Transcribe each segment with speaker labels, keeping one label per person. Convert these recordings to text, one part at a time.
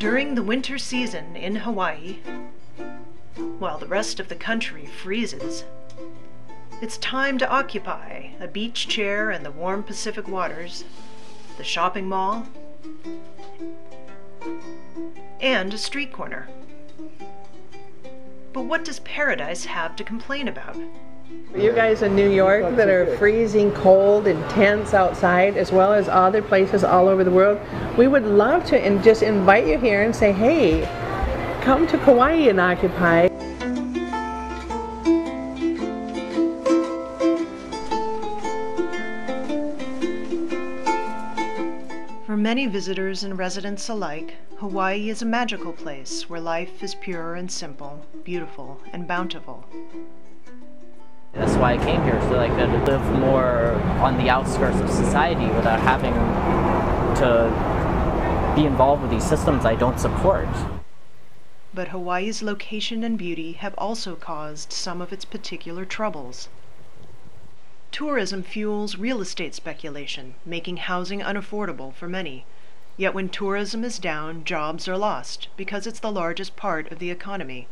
Speaker 1: During the winter season in Hawaii, while the rest of the country freezes, it's time to occupy a beach chair in the warm Pacific waters, the shopping mall, and a street corner. But what does paradise have to complain about?
Speaker 2: You guys in New York that are freezing cold and tense outside, as well as other places all over the world, we would love to just invite you here and say, hey, come to Kauai and occupy.
Speaker 1: For many visitors and residents alike, Hawaii is a magical place where life is pure and simple, beautiful and bountiful.
Speaker 3: That's why I came here, so I could live more on the outskirts of society without having to be involved with these systems I don't support.
Speaker 1: But Hawaii's location and beauty have also caused some of its particular troubles. Tourism fuels real estate speculation, making housing unaffordable for many. Yet when tourism is down, jobs are lost because it's the largest part of the economy.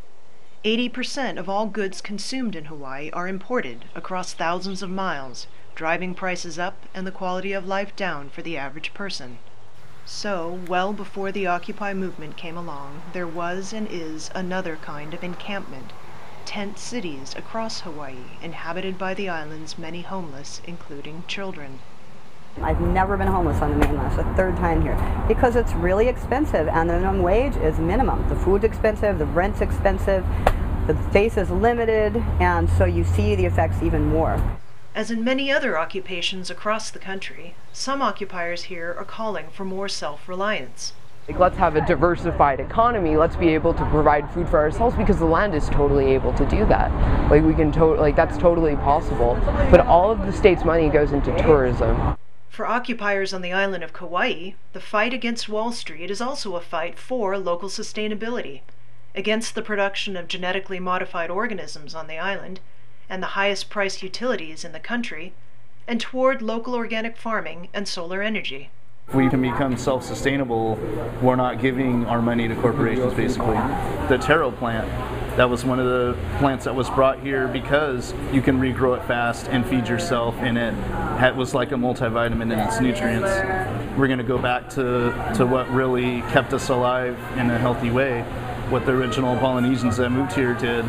Speaker 1: 80% of all goods consumed in Hawaii are imported across thousands of miles, driving prices up and the quality of life down for the average person. So, well before the Occupy movement came along, there was and is another kind of encampment, tent cities across Hawaii, inhabited by the island's many homeless, including children.
Speaker 4: I've never been homeless on the mainland. It's the third time here because it's really expensive and the minimum wage is minimum. The food's expensive, the rent's expensive, the space is limited, and so you see the effects even more.
Speaker 1: As in many other occupations across the country, some occupiers here are calling for more self-reliance.
Speaker 5: Let's have a diversified economy. Let's be able to provide food for ourselves because the land is totally able to do that. That's totally possible. But all of the state's money goes into tourism.
Speaker 1: For occupiers on the island of Kauai, the fight against Wall Street is also a fight for local sustainability, against the production of genetically modified organisms on the island, and the highest priced utilities in the country, and toward local organic farming and solar energy.
Speaker 6: If we can become self-sustainable, we're not giving our money to corporations, basically. The taro plant, that was one of the plants that was brought here because you can regrow it fast and feed yourself, and it was like a multivitamin in its nutrients. We're going to go back to what really kept us alive in a healthy way, what the original Polynesians that moved here did.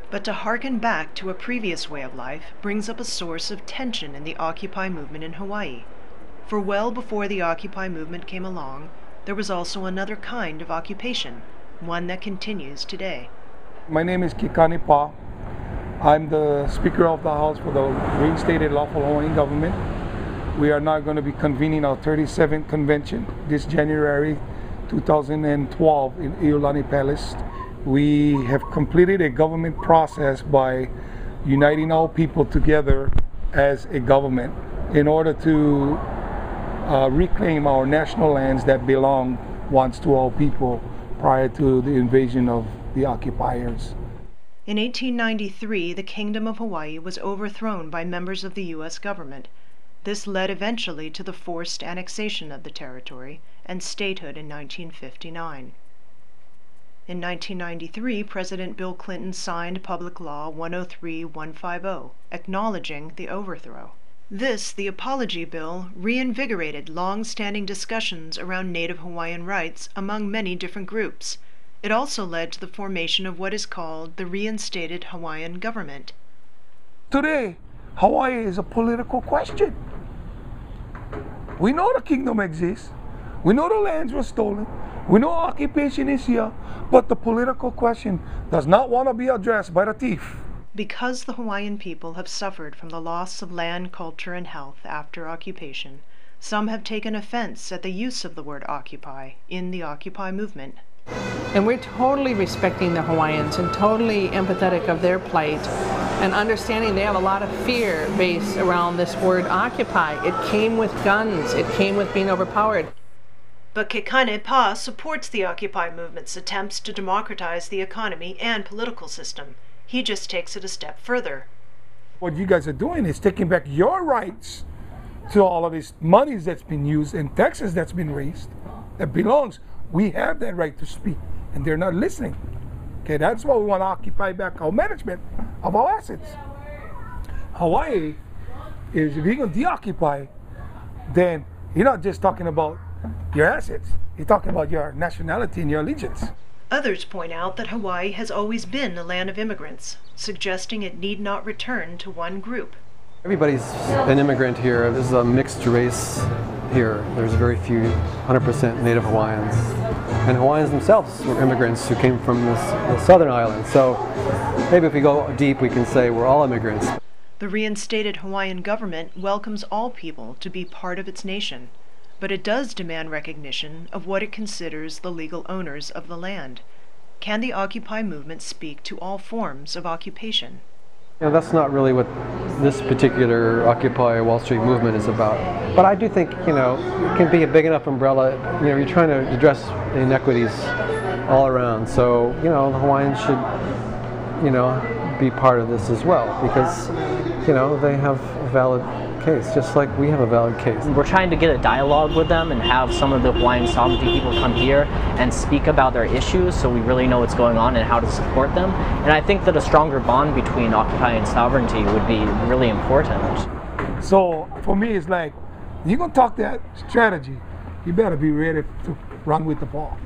Speaker 1: But to hearken back to a previous way of life brings up a source of tension in the Occupy movement in Hawaii. For well before the Occupy movement came along, there was also another kind of occupation, one that continues today.
Speaker 7: My name is Kikani Pa. I'm the Speaker of the House for the Reinstated Lawful Hawaiian Government. We are now going to be convening our 37th convention this January 2012 in Iolani Palace. We have completed a government process by uniting all people together as a government in order to reclaim our national lands that belonged once to all people prior to the invasion of the occupiers.
Speaker 1: In 1893, the Kingdom of Hawaii was overthrown by members of the U.S. government. This led eventually to the forced annexation of the territory and statehood in 1959. In 1993, President Bill Clinton signed Public Law 103-150, acknowledging the overthrow. This, the Apology Bill, reinvigorated long-standing discussions around Native Hawaiian rights among many different groups. It also led to the formation of what is called the Reinstated Hawaiian Government.
Speaker 7: Today, Hawaii is a political question. We know the kingdom exists. We know the lands were stolen. We know occupation is here. But the political question does not want to be addressed by the thief.
Speaker 1: Because the Hawaiian people have suffered from the loss of land, culture, and health after occupation, some have taken offense at the use of the word occupy in the Occupy movement.
Speaker 2: And we're totally respecting the Hawaiians and totally empathetic of their plight and understanding they have a lot of fear based around this word occupy. It came with guns. It came with being overpowered.
Speaker 1: But Kekane Pa supports the Occupy movement's attempts to democratize the economy and political system. He just takes it a step further.
Speaker 7: What you guys are doing is taking back your rights to all of these monies that's been used and taxes that's been raised that belongs. We have that right to speak, and they're not listening. Okay, that's why we want to occupy back our management of our assets. Hawaii is, if you're going to deoccupy, then you're not just talking about your assets, you're talking about your nationality and your allegiance.
Speaker 1: Others point out that Hawaii has always been a land of immigrants, suggesting it need not return to one group.
Speaker 8: Everybody's an immigrant here. This is a mixed race here. There's very few 100% native Hawaiians. And Hawaiians themselves were immigrants who came from the southern islands. So maybe if we go deep, we can say we're all immigrants.
Speaker 1: The reinstated Hawaiian government welcomes all people to be part of its nation, but it does demand recognition of what it considers the legal owners of the land. Can the Occupy movement speak to all forms of occupation?
Speaker 8: You know, that's not really what this particular Occupy Wall Street movement is about. But I do think, you know, it can be a big enough umbrella. You know, you're trying to address inequities all around. So, you know, the Hawaiians should, you know, be part of this as well, because, you know, they have a valid case, just like we have a valid case.
Speaker 3: We're trying to get a dialogue with them and have some of the Hawaiian sovereignty people come here and speak about their issues so we really know what's going on and how to support them. And I think that a stronger bond between Occupy and sovereignty would be really important.
Speaker 7: So for me, it's like, you're going to talk that strategy, you better be ready to run with the ball.